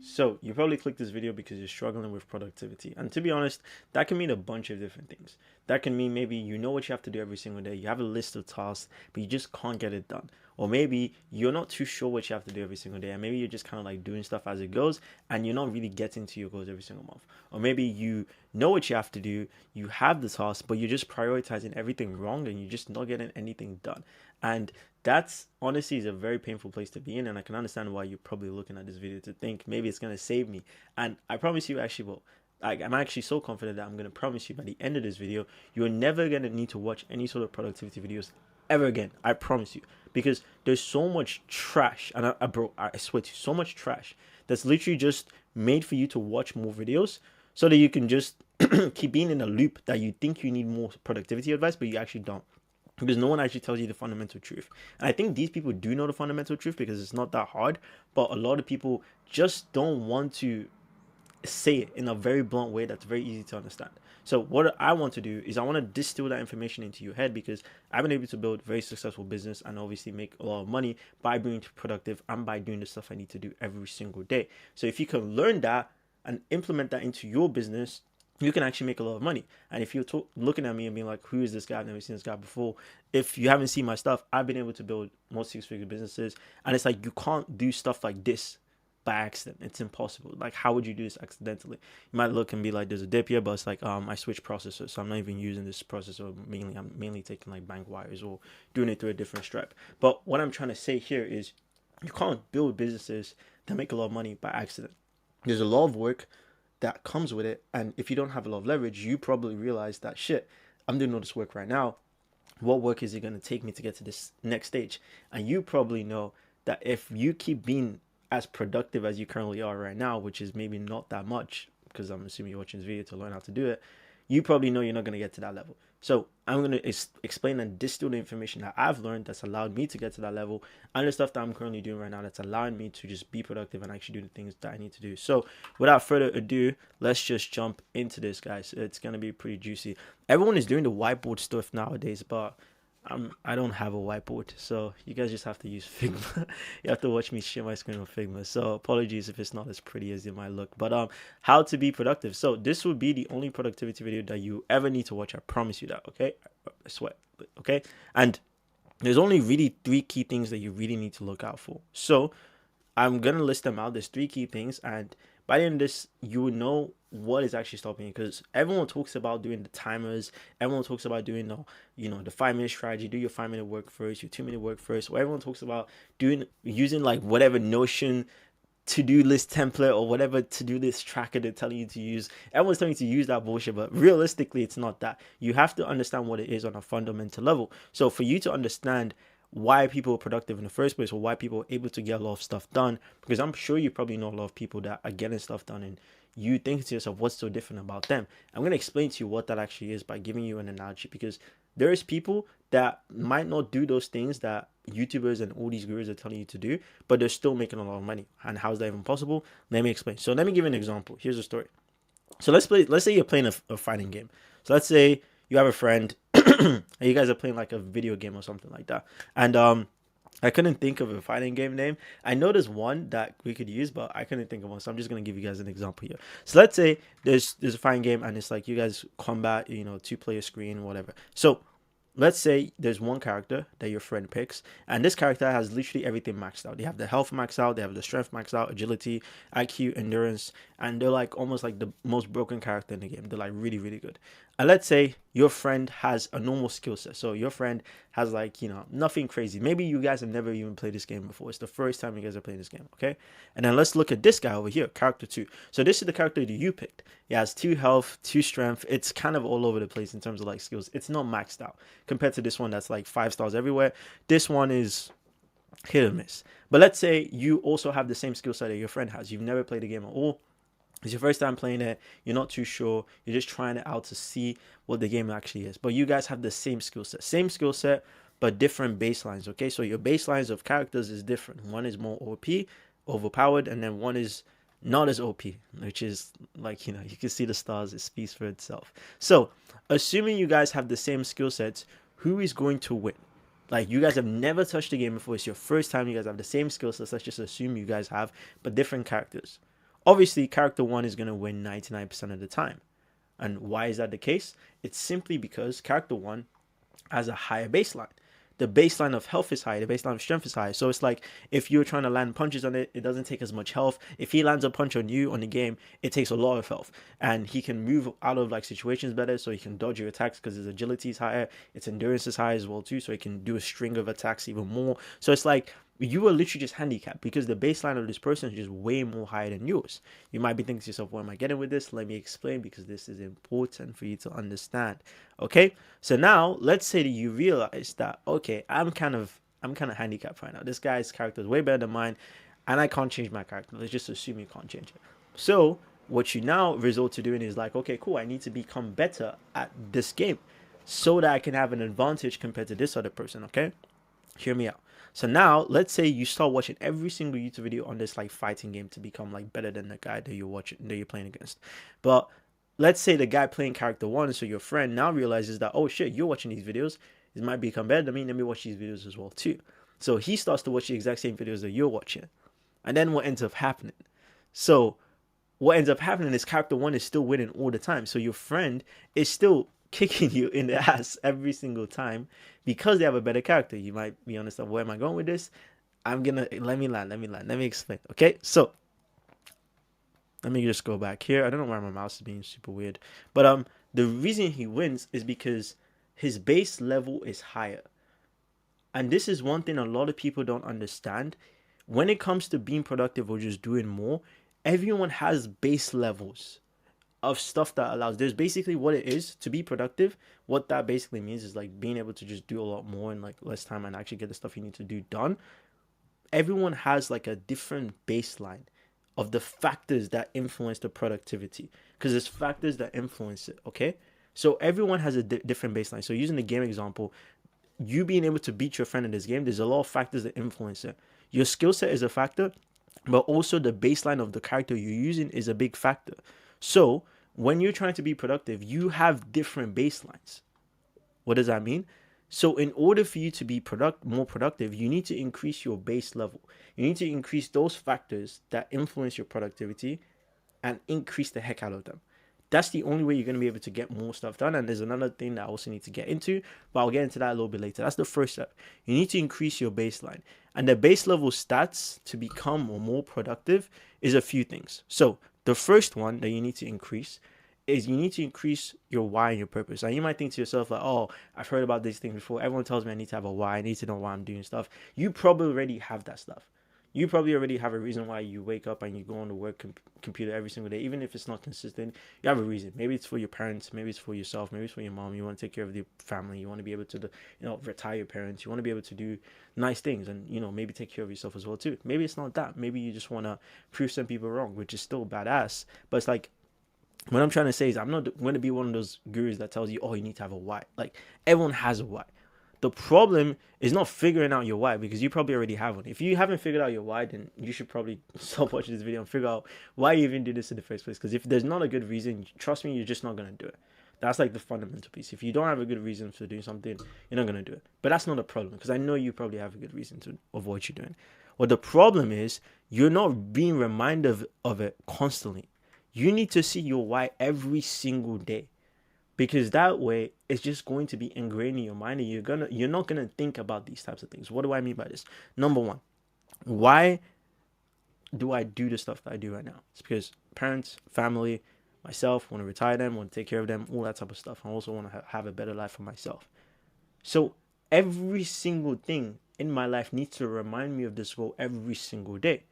So you probably clicked this video because you're struggling with productivity. And to be honest, that can mean a bunch of different things. That can mean maybe you know what you have to do every single day. You have a list of tasks, but you just can't get it done. Or maybe you're not too sure what you have to do every single day. And maybe you're just kind of like doing stuff as it goes and you're not really getting to your goals every single month. Or maybe you know what you have to do, you have the task, but you're just prioritizing everything wrong and you're just not getting anything done. And that's honestly is a very painful place to be in, and I can understand why you're probably looking at this video to think maybe it's gonna save me. And I promise you, actually will. Like, I'm actually so confident that I'm gonna promise you by the end of this video, you're never gonna need to watch any sort of productivity videos ever again. I promise you, because there's so much trash, and bro, I swear to you, so much trash that's literally just made for you to watch more videos so that you can just keep being in a loop that you think you need more productivity advice, but you actually don't, because no one actually tells you the fundamental truth. And I think these people do know the fundamental truth because it's not that hard, but a lot of people just don't want to say it in a very blunt way that's very easy to understand. So what I want to do is I want to distill that information into your head, because I've been able to build very successful business and obviously make a lot of money by being productive and by doing the stuff I need to do every single day. So if you can learn that and implement that into your business, you can actually make a lot of money. And if you're looking at me and being like, who is this guy? I've never seen this guy before. If you haven't seen my stuff, I've been able to build most six-figure businesses. And it's like, you can't do stuff like this by accident. It's impossible. Like, how would you do this accidentally? You might look and be like, there's a dip here, but it's like, I switched processors, so I'm not even using this processor mainly. I'm mainly taking like bank wires or doing it through a different stripe. But what I'm trying to say here is, you can't build businesses that make a lot of money by accident. There's a lot of work that comes with it, and if you don't have a lot of leverage, you probably realize that, shit, I'm doing all this work right now. What work is it going to take me to get to this next stage? And you probably know that if you keep being as productive as you currently are right now, which is maybe not that much, because I'm assuming you're watching this video to learn how to do it, you probably know you're not going to get to that level. So I'm going to explain and distill the information that I've learned that's allowed me to get to that level, and the stuff that I'm currently doing right now that's allowing me to just be productive and actually do the things that I need to do. So without further ado, let's just jump into this, guys. It's going to be pretty juicy. Everyone is doing the whiteboard stuff nowadays, but I don't have a whiteboard, so you guys just have to use Figma. You have to watch me share my screen on Figma. So apologies if it's not as pretty as it might look. But how to be productive. So this would be the only productivity video that you ever need to watch. I promise you that. Okay, I swear. Okay, and there's only really three key things that you really need to look out for. So I'm gonna list them out. There's three key things, and by the end of this, you will know what is actually stopping you. Because everyone talks about doing the timers, everyone talks about doing the 5 minute strategy. Do your 5 minute work first, your 2 minute work first. Or everyone talks about using like whatever Notion to-do list template or whatever to-do list tracker they're telling you to use. Everyone's telling you to use that bullshit, but realistically, it's not that. You have to understand what it is on a fundamental level. So for you to understand why people are productive in the first place, or why people are able to get a lot of stuff done, because I'm sure you probably know a lot of people that are getting stuff done, and you think to yourself, what's so different about them? I'm going to explain to you what that actually is by giving you an analogy, because there is people that might not do those things that YouTubers and all these gurus are telling you to do, but they're still making a lot of money. And how is that even possible? Let me explain. So let me give you an example. Here's a story. So let's say you're playing a fighting game. So let's say you have a friend and you guys are playing like a video game or something like that. And I couldn't think of a fighting game name. I know there's one that we could use, but I couldn't think of one. So I'm just gonna give you guys an example here. So let's say there's a fighting game and it's like you guys combat, 2 player screen, whatever. So let's say there's one character that your friend picks, and this character has literally everything maxed out. They have the health maxed out, they have the strength maxed out, agility, IQ, endurance, and they're like almost like the most broken character in the game. They're like really, really good. And let's say your friend has a normal skill set. So your friend has like, nothing crazy. Maybe you guys have never even played this game before. It's the first time you guys are playing this game, okay? And then let's look at this guy over here, character 2. So this is the character that you picked. He has 2 health, 2 strength. It's kind of all over the place in terms of like skills. It's not maxed out compared to this one that's like 5 stars everywhere. This one is hit or miss. But let's say you also have the same skill set that your friend has. You've never played the game at all. It's your first time playing it. You're not too sure. You're just trying it out to see what the game actually is. But you guys have the same skill set, but different baselines. Okay, so your baselines of characters is different. One is more OP, overpowered, and then one is not as OP, which is like, you can see the stars. It speaks for itself. So assuming you guys have the same skill sets, who is going to win? Like, you guys have never touched the game before. It's your first time. You guys have the same skill sets. Let's just assume you guys have, but different characters. Obviously, character 1 is going to win 99% of the time. And why is that the case? It's simply because character 1 has a higher baseline. The baseline of health is high, the baseline of strength is high. So it's like if you're trying to land punches on it, it doesn't take as much health. If he lands a punch on you on the game, it takes a lot of health. And he can move out of like situations better, so he can dodge your attacks because his agility is higher, its endurance is high as well too, so he can do a string of attacks even more. So it's like you are literally just handicapped because the baseline of this person is just way more higher than yours. You might be thinking to yourself, what am I getting with this? Let me explain, because this is important for you to understand. Okay, so now let's say that you realize that, okay, I'm kind of handicapped right now. This guy's character is way better than mine, and I can't change my character. Let's just assume you can't change it. So what you now resort to doing is like, okay, cool, I need to become better at this game so that I can have an advantage compared to this other person. Okay, hear me out. So now let's say you start watching every single YouTube video on this like fighting game to become like better than the guy that you're watching, that you're playing against. But let's say the guy playing character 1, so your friend, now realizes that, oh shit, you're watching these videos, it might become better than me, let me watch these videos as well too. So he starts to watch the exact same videos that you're watching. And then what ends up happening? So what ends up happening is character 1 is still winning all the time. So your friend is still kicking you in the ass every single time because they have a better character. You might be honest, where am I going with this? Let me explain. Okay, so let me just go back here. I don't know why my mouse is being super weird, but the reason he wins is because his base level is higher. And this is one thing a lot of people don't understand. When it comes to being productive or just doing more, everyone has base levels of stuff that allows. There's basically what it is to be productive. What that basically means is like being able to just do a lot more in like less time and actually get the stuff you need to do done. Everyone has like a different baseline of the factors that influence the productivity, because there's factors that influence it. Okay, so everyone has a different baseline. So using the game example, you being able to beat your friend in this game, there's a lot of factors that influence it. Your skill set is a factor, but also the baseline of the character you're using is a big factor. So when you're trying to be productive, you have different baselines. What does that mean? So in order for you to be more productive, you need to increase your base level. You need to increase those factors that influence your productivity and increase the heck out of them. That's the only way you're going to be able to get more stuff done. And there's another thing that I also need to get into, but I'll get into that a little bit later. That's the first step. You need to increase your baseline. And the base level stats to become more productive is a few things. So the first one that you need to increase is you need to increase your why and your purpose. Now you might think to yourself like, oh, I've heard about these things before. Everyone tells me I need to have a why. I need to know why I'm doing stuff. You probably already have that stuff. You probably already have a reason why you wake up and you go on the work computer every single day. Even if it's not consistent, you have a reason. Maybe it's for your parents. Maybe it's for yourself. Maybe it's for your mom. You want to take care of your family. You want to be able to, retire your parents. You want to be able to do nice things and, maybe take care of yourself as well too. Maybe it's not that. Maybe you just want to prove some people wrong, which is still badass. But it's like, what I'm trying to say is I'm not going to be one of those gurus that tells you, oh, you need to have a why. Like, everyone has a why. The problem is not figuring out your why, because you probably already have one. If you haven't figured out your why, then you should probably stop watching this video and figure out why you even do this in the first place. Because if there's not a good reason, trust me, you're just not going to do it. That's like the fundamental piece. If you don't have a good reason for doing something, you're not going to do it. But that's not a problem, because I know you probably have a good reason to avoid what you're doing. What the problem is, you're not being reminded of it constantly. You need to see your why every single day, because that way it's just going to be ingrained in your mind, and you're not gonna think about these types of things. What do I mean by this? Number one, why do I do the stuff that I do right now? It's because parents, family, myself, want to retire them, want to take care of them, all that type of stuff. I also want to have a better life for myself. So every single thing in my life needs to remind me of this goal every single day.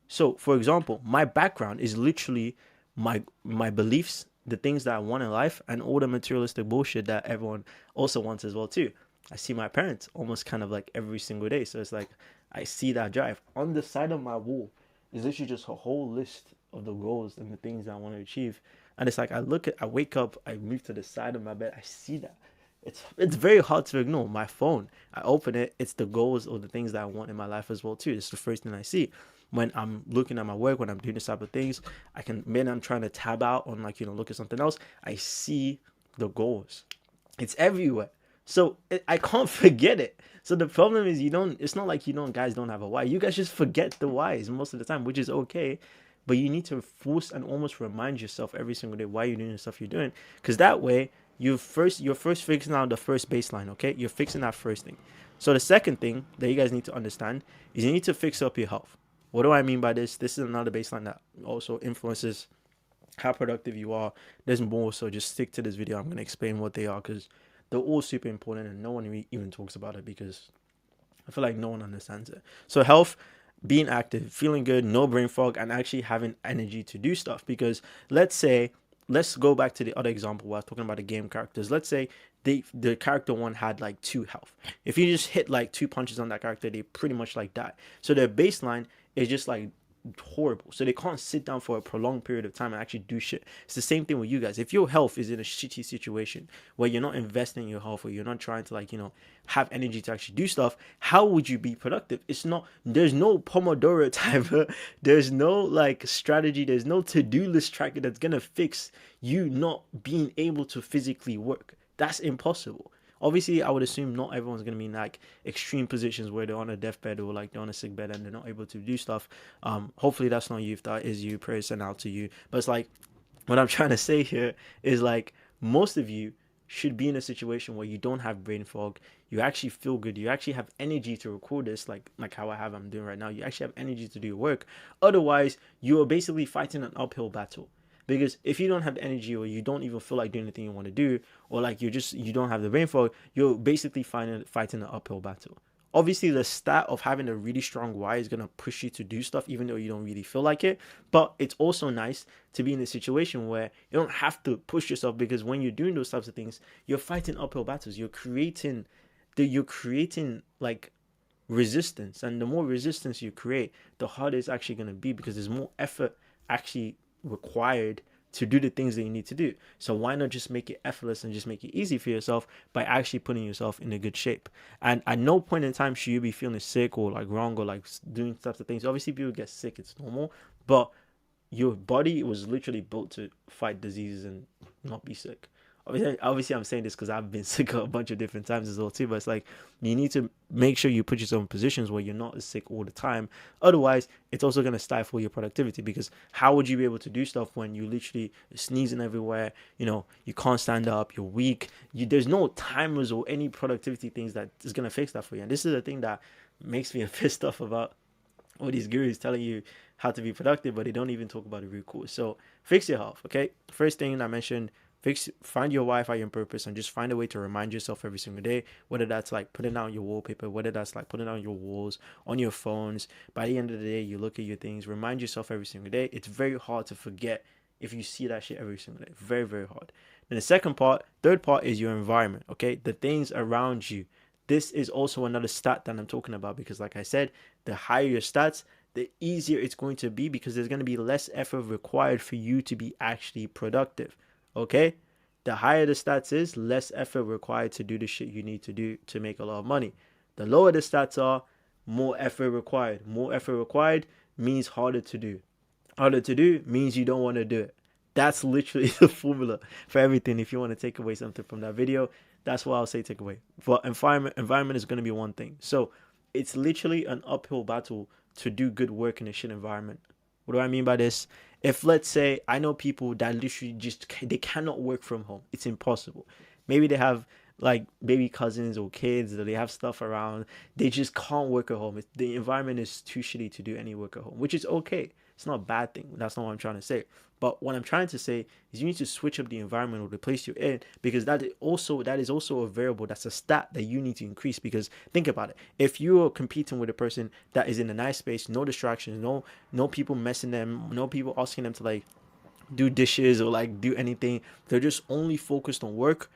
So, for example, my background is literally my beliefs, the things that I want in life, and all the materialistic bullshit that everyone also wants as well too. I see my parents almost kind of like every single day. So it's like I see that drive. On the side of my wall is literally just a whole list of the goals and the things that I want to achieve. And it's like I wake up, I move to the side of my bed, I see that. It's very hard to ignore. My phone, I open it, it's the goals or the things that I want in my life as well too. It's the first thing I see. When I'm looking at my work, when I'm doing this type of things, I'm trying to tab out on look at something else, I see the goals. It's everywhere. So I can't forget it. So the problem is it's not like guys don't have a why. You guys just forget the whys most of the time, which is okay. but you need to force and almost remind yourself every single day why you're doing the stuff you're doing, because that way you're first fixing out the first baseline. Okay, you're fixing that first thing. So the second thing that you guys need to understand is you need to fix up your health. What do I mean by this? This is another baseline that also influences how productive you are. There's more, so just stick to this video. I'm going to explain what they are because they're all super important and no one even talks about it because I feel like no one understands it. So health, being active, feeling good, no brain fog, and actually having energy to do stuff. Because let's go back to the other example where I was talking about the game characters. Let's say the character one had like 2 health. If you just hit like 2 punches on that character, they pretty much like die. So their baseline is just like horrible. So they can't sit down for a prolonged period of time and actually do shit. It's the same thing with you guys. If your health is in a shitty situation where you're not investing in your health or you're not trying to like, have energy to actually do stuff, how would you be productive? It's not, there's no Pomodoro timer, there's no like strategy, there's no to-do list tracker that's gonna fix you not being able to physically work. That's impossible. Obviously, I would assume not everyone's gonna be in like extreme positions where they're on a deathbed or like they're on a sick bed and they're not able to do stuff. Hopefully that's not you. If that is you, prayers sent out to you. But it's like what I'm trying to say here is like most of you should be in a situation where you don't have brain fog. You actually feel good. You actually have energy to record this, like how I'm doing right now. You actually have energy to do your work. Otherwise, you are basically fighting an uphill battle. Because if you don't have energy or you don't even feel like doing anything you want to do, or like you don't have the brain fog, you're basically fighting an uphill battle. Obviously, the stat of having a really strong why is gonna push you to do stuff even though you don't really feel like it. But it's also nice to be in a situation where you don't have to push yourself, because when you're doing those types of things, you're fighting uphill battles. You're creating like resistance, and the more resistance you create, the harder it's actually gonna be because there's more effort actually required to do the things that you need to do. So why not just make it effortless and just make it easy for yourself by actually putting yourself in a good shape? And at no point in time should you be feeling sick or like wrong or like doing types of things. Obviously, people get sick, it's normal, but your body was literally built to fight diseases and not be sick. Obviously, I'm saying this because I've been sick a bunch of different times as well too. But it's like you need to make sure you put yourself in positions where you're not as sick all the time. Otherwise, it's also gonna stifle your productivity. Because how would you be able to do stuff when you literally sneezing everywhere? You can't stand up. You're weak. There's no timers or any productivity things that is gonna fix that for you. And this is the thing that makes me pissed off about all these gurus telling you how to be productive, but they don't even talk about the root cause. So fix your health. Okay, first thing I mentioned, find your why, your purpose, and just find a way to remind yourself every single day, whether that's like putting out your wallpaper, whether that's like putting out your walls on your phones. By the end of the day, you look at your things, remind yourself every single day. It's very hard to forget if you see that shit every single day. Very, very hard. Then the third part is your environment. Okay, the things around you. This is also another stat that I'm talking about, because like I said, the higher your stats, the easier it's going to be, because there's going to be less effort required for you to be actually productive. Okay, the higher the stats is, less effort required to do the shit you need to do to make a lot of money. The lower the stats are, more effort required. More effort required means harder to do. Harder to do means you don't want to do it. That's literally the formula for everything. If you want to take away something from that video, that's what I'll say take away. For environment is going to be one thing. So it's literally an uphill battle to do good work in a shit environment. What do I mean by this? If, let's say, I know people that literally they cannot work from home. It's impossible. Maybe they have like baby cousins or kids, or they have stuff around. They just can't work at home. The environment is too shitty to do any work at home, which is okay. It's not a bad thing. That's not what I'm trying to say. But what I'm trying to say is you need to switch up the environment or the place you're in, because that is also a variable. That's a stat that you need to increase. Because think about it. If you're competing with a person that is in a nice space, no distractions, no people messing them, no people asking them to like do dishes or like do anything, they're just only focused on work,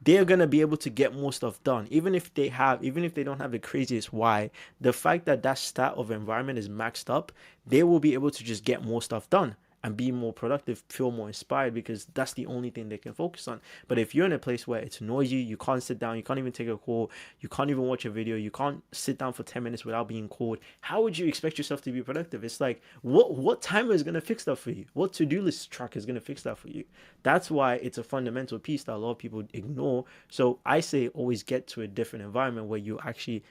they're gonna be able to get more stuff done. Even if they don't have the craziest why, the fact that that stat of environment is maxed up, they will be able to just get more stuff done and be more productive, feel more inspired, because that's the only thing they can focus on. But if you're in a place where it's noisy, you can't sit down, you can't even take a call, you can't even watch a video, you can't sit down for 10 minutes without being called, how would you expect yourself to be productive? It's like, what timer is going to fix that for you? What to-do list tracker is going to fix that for you? That's why it's a fundamental piece that a lot of people ignore. So I say always get to a different environment where you actually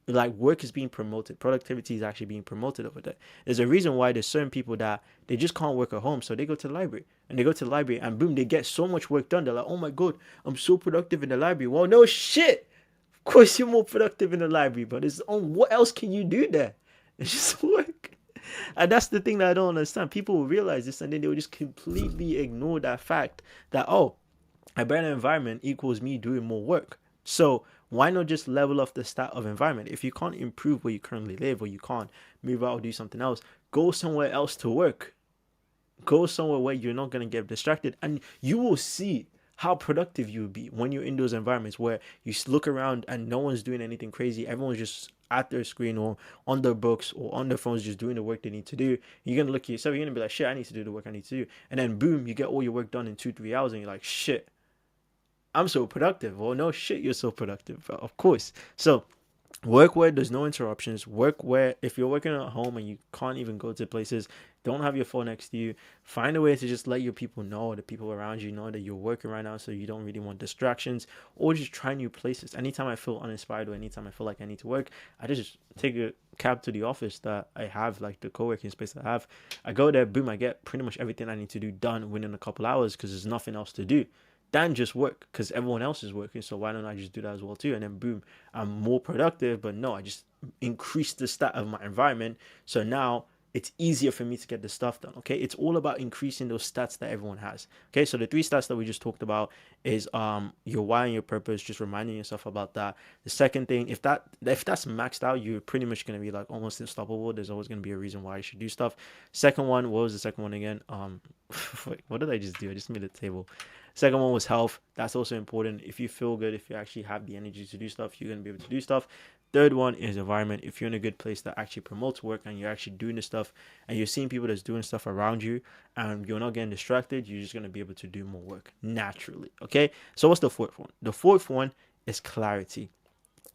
like work is being promoted, productivity is actually being promoted over there. There's a reason why there's certain people that they just can't work at home, so they go to the library, and they go to the library and boom, they get so much work done. They're like, oh my god, I'm so productive in the library. Well, no shit, of course you're more productive in the library, but it's on what else can you do there? It's just work. And that's the thing that I don't understand. People will realize this and then they will just completely ignore that fact that, oh, a better environment equals me doing more work. So why not just level up the stat of environment? If you can't improve where you currently live, or you can't move out or do something else, go somewhere else to work. Go somewhere where you're not going to get distracted, and you will see how productive you will be when you're in those environments where you look around and no one's doing anything crazy. Everyone's just at their screen or on their books or on their phones just doing the work they need to do. You're going to look at yourself, you're going to be like, shit, I need to do the work I need to do. And then boom, you get all your work done in 2-3 hours and you're like, shit, I'm so productive. Well, no shit, you're so productive, of course. So work where there's no interruptions. Work where if you're working at home and you can't even go to places, don't have your phone next to you. Find a way to just let your people know, the people around you know that you're working right now, so you don't really want distractions, or just try new places. Anytime I feel uninspired or anytime I feel like I need to work, I just take a cab to the office that I have, like the co-working space that I have. I go there, boom, I get pretty much everything I need to do done within a couple hours because there's nothing else to do than just work, because everyone else is working. So why don't I just do that as well too? And then boom, I'm more productive. But no, I just increase the stat of my environment. So now it's easier for me to get the stuff done. Okay, it's all about increasing those stats that everyone has. Okay, so the 3 stats that we just talked about is your why and your purpose, just reminding yourself about that. The second thing, if that's maxed out, you're pretty much going to be like almost unstoppable. There's always going to be a reason why you should do stuff. Second one, what was the second one again? Wait, what did I just do? I just made a table. Second one was health. That's also important. If you feel good, if you actually have the energy to do stuff, you're going to be able to do stuff. Third one is environment. If you're in a good place that actually promotes work and you're actually doing the stuff and you're seeing people that's doing stuff around you and you're not getting distracted, you're just going to be able to do more work naturally. Okay. So what's the fourth one? The fourth one is clarity.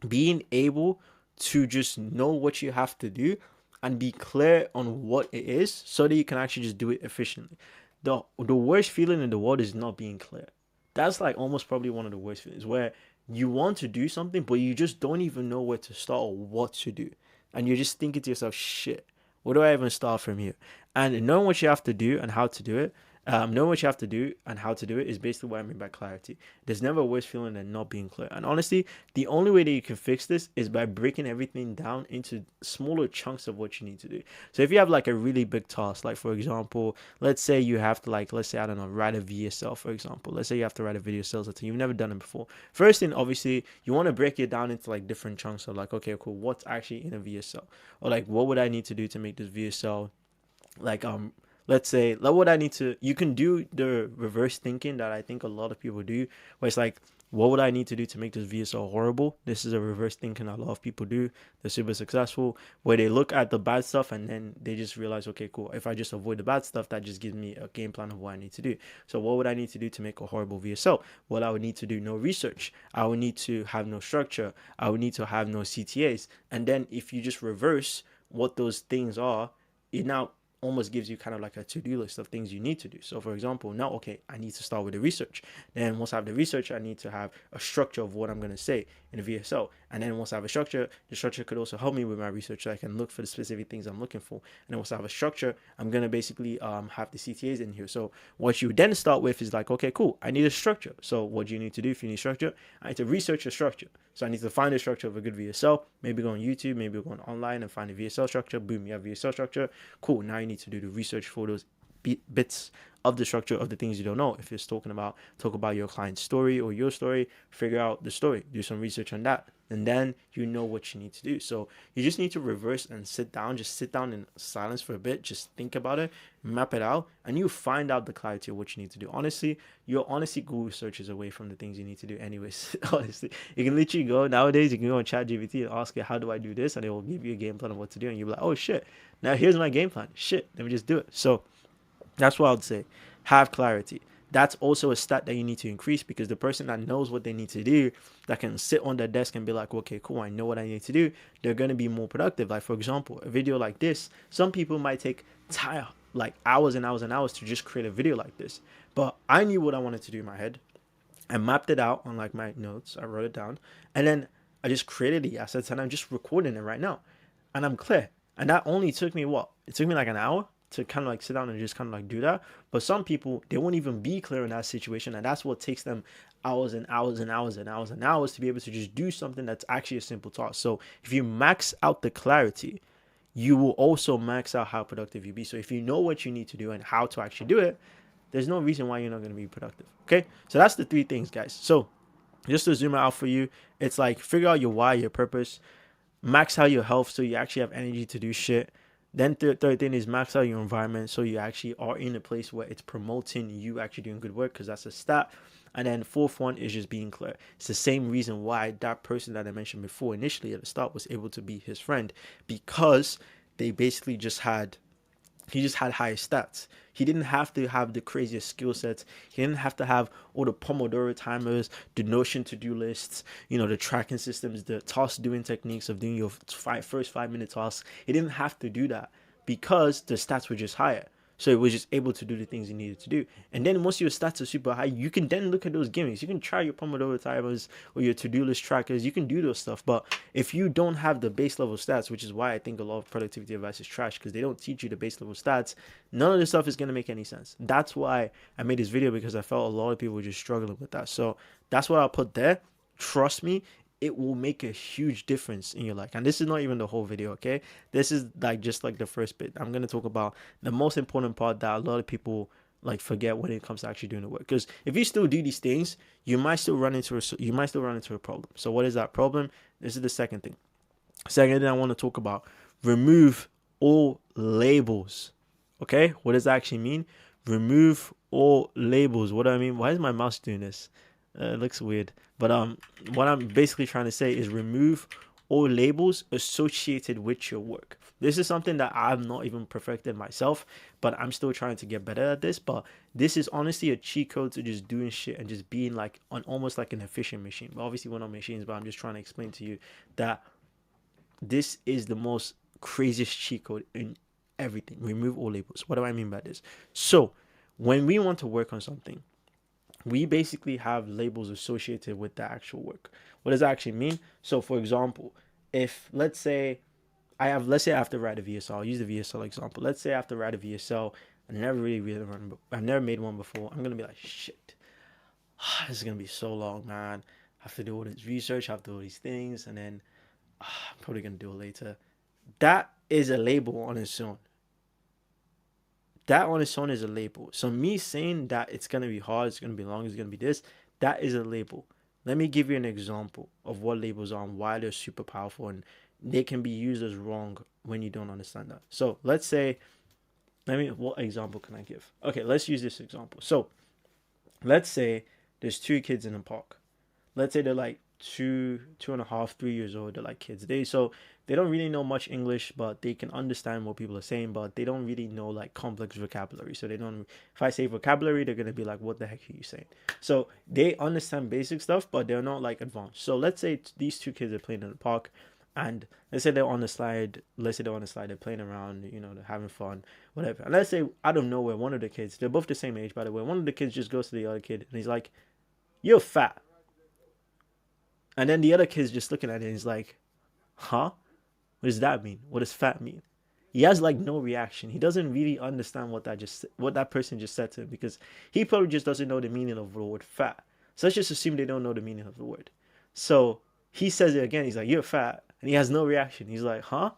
Being able to just know what you have to do and be clear on what it is so that you can actually just do it efficiently. The worst feeling in the world is not being clear. That's like almost probably one of the worst feelings, where you want to do something but you just don't even know where to start or what to do, and you're just thinking to yourself, shit, where do I even start from here? And knowing what you have to do and how to do it, knowing what you have to do and how to do it is basically what I mean by clarity. There's never a worse feeling than not being clear. And honestly, the only way that you can fix this is by breaking everything down into smaller chunks of what you need to do. So if you have like a really big task, like for example, let's say you have to let's say, I don't know, write a VSL, for example. Let's say you have to write a video sales letter. You've never done it before. First thing, obviously, you want to break it down into like different chunks of like, okay, cool, what's actually in a VSL? Or like, what would I need to do to make this VSL like let's say, like, what I need to, you can do the reverse thinking that I think a lot of people do, where it's like, what would I need to do to make this VSL horrible? This is a reverse thinking that a lot of people do. They're super successful, where they look at the bad stuff and then they just realize, okay, cool, if I just avoid the bad stuff, that just gives me a game plan of what I need to do. So what would I need to do to make a horrible VSL? Well, I would need to do no research. I would need to have no structure. I would need to have no CTAs. And then if you just reverse what those things are, it now almost gives you kind of like a to-do list of things you need to do. So for example, now, okay, I need to start with the research. Then once I have the research, I need to have a structure of what I'm going to say in the VSL. And then once I have a structure, the structure could also help me with my research, so I can look for the specific things I'm looking for. And then once I have a structure, I'm going to basically have the CTAs in here. So what you then start with is like, okay, cool, I need a structure. So what do you need to do if you need structure? I need to research a structure. So I need to find the structure of a good VSL, maybe go on YouTube, maybe go on online and find a VSL structure. Boom, you have VSL structure. Cool, now you need to do the research for those bits of the structure of the things you don't know. If it's talk about your client's story or your story, figure out the story, do some research on that, and then you know what you need to do. So you just need to reverse and sit down in silence for a bit, just think about it, map it out, and you find out the clarity of what you need to do. Honestly, you're Google searches away from the things you need to do anyways. Honestly, you can literally go nowadays, you can go on ChatGPT and ask it, how do I do this, and it will give you a game plan of what to do, and you'll be like, oh shit, now here's my game plan. Shit, let me just do it. So that's what I would say. Have clarity. That's also a stat that you need to increase, because the person that knows what they need to do, that can sit on their desk and be like, okay, cool, I know what I need to do, they're going to be more productive. Like, for example, a video like this, some people might take like hours and hours and hours to just create a video like this. But I knew what I wanted to do in my head. I mapped it out on like my notes. I wrote it down. And then I just created the assets and I'm just recording it right now, and I'm clear. And that only took me what? It took me like an hour to kind of like sit down and just kind of like do that. But some people, they won't even be clear in that situation, and that's what takes them hours and hours and hours and hours and hours to be able to just do something that's actually a simple task. So if you max out the clarity, you will also max out how productive you be. So if you know what you need to do and how to actually do it, there's no reason why you're not going to be productive. Okay, so that's the three things, guys. So just to zoom out for you, it's like figure out your why, your purpose, max out your health so you actually have energy to do shit. Then third thing is max out your environment so you actually are in a place where it's promoting you actually doing good work, because that's a stat. And then fourth one is just being clear. It's the same reason why that person that I mentioned before initially at the start was able to be his friend, because they basically just had he just had higher stats. He didn't have to have the craziest skill sets. He didn't have to have all the Pomodoro timers, the Notion to-do lists, the tracking systems, the task doing techniques of doing your first 5 minute tasks. He didn't have to do that because the stats were just higher. So it was just able to do the things he needed to do. And then once your stats are super high, you can then look at those gimmicks. You can try your Pomodoro timers or your to-do list trackers. You can do those stuff. But if you don't have the base level stats, which is why I think a lot of productivity advice is trash, because they don't teach you the base level stats, none of this stuff is going to make any sense. That's why I made this video, because I felt a lot of people were just struggling with that. So that's what I'll put there. Trust me, it will make a huge difference in your life. And this is not even the whole video, okay? This is like just like the first bit. I'm going to talk about the most important part that a lot of people like forget when it comes to actually doing the work. Because if you still do these things, you might still run into a problem. So what is that problem? This is the second thing. Second thing I want to talk about: remove all labels. Okay, what does that actually mean? Remove all labels. What do I mean? Why is my mouse doing this? It looks weird. But what I'm basically trying to say is remove all labels associated with your work. This is something that I've not even perfected myself, but I'm still trying to get better at this. But this is honestly a cheat code to just doing shit and just being like on almost like an efficient machine. But obviously we're not machines, but I'm just trying to explain to you that this is the most craziest cheat code in everything. Remove all labels. What do I mean by this? So when we want to work on something, we basically have labels associated with the actual work. What does that actually mean? So for example, if let's say I have to write a VSL. I'll use the VSL example. Let's say I have to write a VSL. I've never made one before. I'm gonna be like, shit, this is gonna be so long, man. I have to do all this research, I have to do all these things, and then I'm probably gonna do it later. That is a label on its own. That on its own is a label. So me saying that it's going to be hard, it's going to be long, it's going to be this, that is a label. Let me give you an example of what labels are and why they're super powerful, and they can be used as wrong when you don't understand that. So let's say, what example can I give? Okay, let's use this example. So let's say there's two kids in a park. Let's say they're like 2.5, 3 years old. They're like kids. They don't really know much English, but they can understand what people are saying, but they don't really know like complex vocabulary. So they don't, if I say vocabulary, they're going to be like, what the heck are you saying? So they understand basic stuff, but they're not like advanced. So let's say these two kids are playing in the park, and let's say they're on the slide. They're playing around, they're having fun, whatever. And let's say out of nowhere, one of the kids, they're both the same age, by the way, one of the kids just goes to the other kid and he's like, you're fat. And then the other kid's just looking at it and he's like, huh? What does that mean? What does fat mean? He has like no reaction. He doesn't really understand what that person just said to him, because he probably just doesn't know the meaning of the word fat. So let's just assume they don't know the meaning of the word. So he says it again. He's like, you're fat. And he has no reaction. He's like, huh?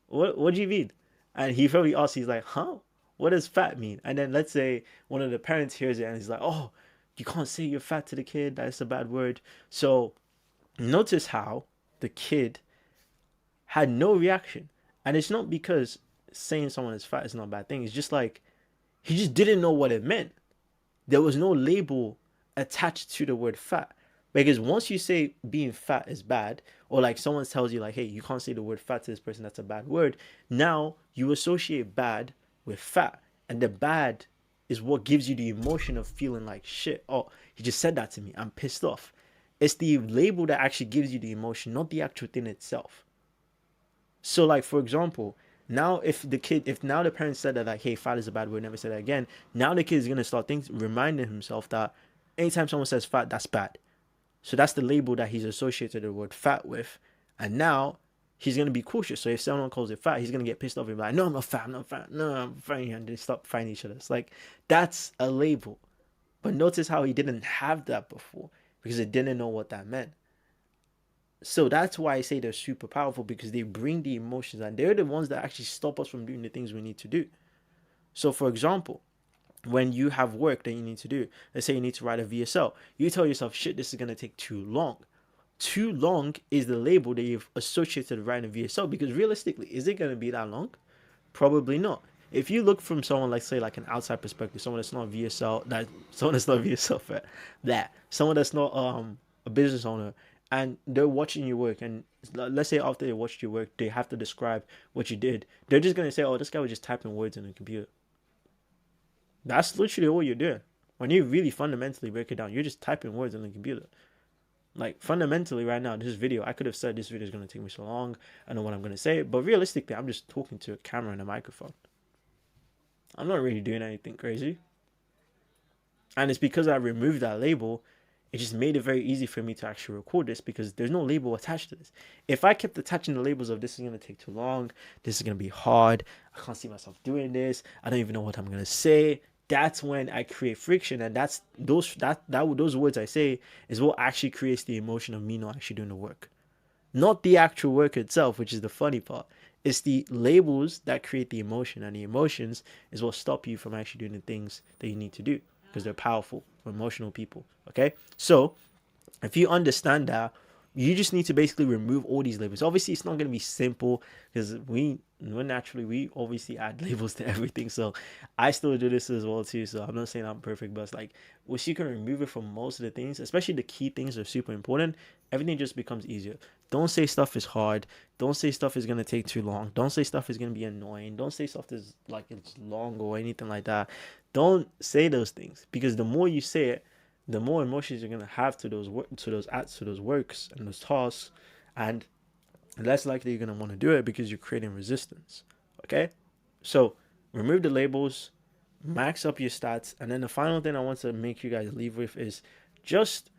What do you mean? And he probably asks, he's like, huh? What does fat mean? And then let's say one of the parents hears it and he's like, oh, you can't say you're fat to the kid. That's a bad word. So notice how the kid had no reaction. And it's not because saying someone is fat is not a bad thing. It's just like he just didn't know what it meant. There was no label attached to the word fat. Because once you say being fat is bad, or like someone tells you like, hey, you can't say the word fat to this person, that's a bad word. Now you associate bad with fat. And the bad is what gives you the emotion of feeling like shit. Oh, he just said that to me. I'm pissed off. It's the label that actually gives you the emotion, not the actual thing itself. So like, for example, now if now the parent said that like, hey, fat is a bad word, never say that again. Now the kid is going to start reminding himself that anytime someone says fat, that's bad. So that's the label that he's associated the word fat with. And now he's going to be cautious. So if someone calls it fat, he's going to get pissed off and be like, no, I'm not fat, I'm not fat, no, I'm fat. And they stop fighting each other. It's like, that's a label. But notice how he didn't have that before because he didn't know what that meant. So that's why I say they're super powerful, because they bring the emotions and they're the ones that actually stop us from doing the things we need to do. So, for example, when you have work that you need to do, let's say you need to write a VSL, you tell yourself, shit, this is going to take too long. Too long is the label that you've associated with writing a VSL, because realistically, is it going to be that long? Probably not. If you look from someone like, say, like an outside perspective, someone that's not VSL, someone that's not VSL for that, someone that's not a business owner, and they're watching you work, and let's say after they watched you work, they have to describe what you did. They're just gonna say, "Oh, this guy was just typing words in the computer." That's literally all you're doing. When you really fundamentally break it down, you're just typing words on the computer. Like, fundamentally, right now, this video, I could have said this video is gonna take me so long. I know what I'm gonna say, but realistically, I'm just talking to a camera and a microphone. I'm not really doing anything crazy. And it's because I removed that label, it just made it very easy for me to actually record this, because there's no label attached to this. If I kept attaching the labels of this is going to take too long, this is going to be hard, I can't see myself doing this, I don't even know what I'm going to say, that's when I create friction. And that's those words I say is what actually creates the emotion of me not actually doing the work. Not the actual work itself, which is the funny part. It's the labels that create the emotion, and the emotions is what stop you from actually doing the things that you need to do, because they're powerful, emotional people. Okay, so if you understand that, you just need to basically remove all these labels. Obviously, it's not going to be simple, because we obviously add labels to everything. So I still do this as well too. So I'm not saying I'm perfect, but it's like, once you can remove it from most of the things, especially the key things that are super important, everything just becomes easier. Don't say stuff is hard. Don't say stuff is going to take too long. Don't say stuff is going to be annoying. Don't say stuff is like it's long or anything like that. Don't say those things, because the more you say it, the more emotions you're gonna have to those acts, to those works and those tasks, and less likely you're gonna want to do it, because you're creating resistance. Okay, so remove the labels, max up your stats, and then the final thing I want to make you guys leave with is just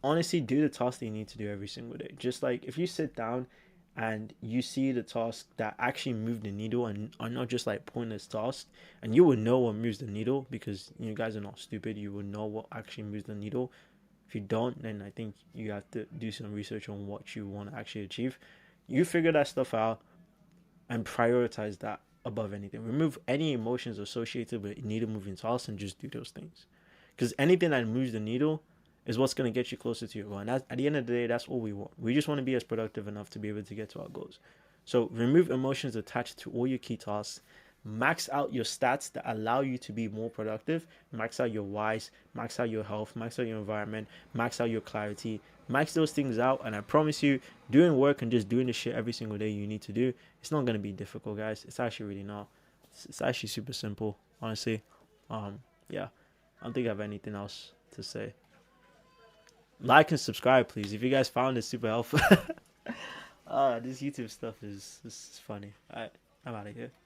honestly do the tasks that you need to do every single day. Just like, if you sit down and you see the tasks that actually move the needle and are not just like pointless tasks, and you will know what moves the needle, because you guys are not stupid, you will know what actually moves the needle. If you don't, then I think you have to do some research on what you want to actually achieve. You figure that stuff out and prioritize that above anything. Remove any emotions associated with needle moving tasks and just do those things, because anything that moves the needle is what's going to get you closer to your goal. And at the end of the day, that's all we want. We just want to be as productive enough to be able to get to our goals. So remove emotions attached to all your key tasks. Max out your stats that allow you to be more productive. Max out your whys, max out your health, max out your environment, max out your clarity. Max those things out, and I promise you, doing work and just doing the shit every single day you need to do, it's not going to be difficult, guys. It's actually really not. It's actually super simple, honestly. Yeah, I don't think I have anything else to say. Like and subscribe, please, if you guys found it super helpful. This YouTube stuff is funny. Alright, I'm out of here.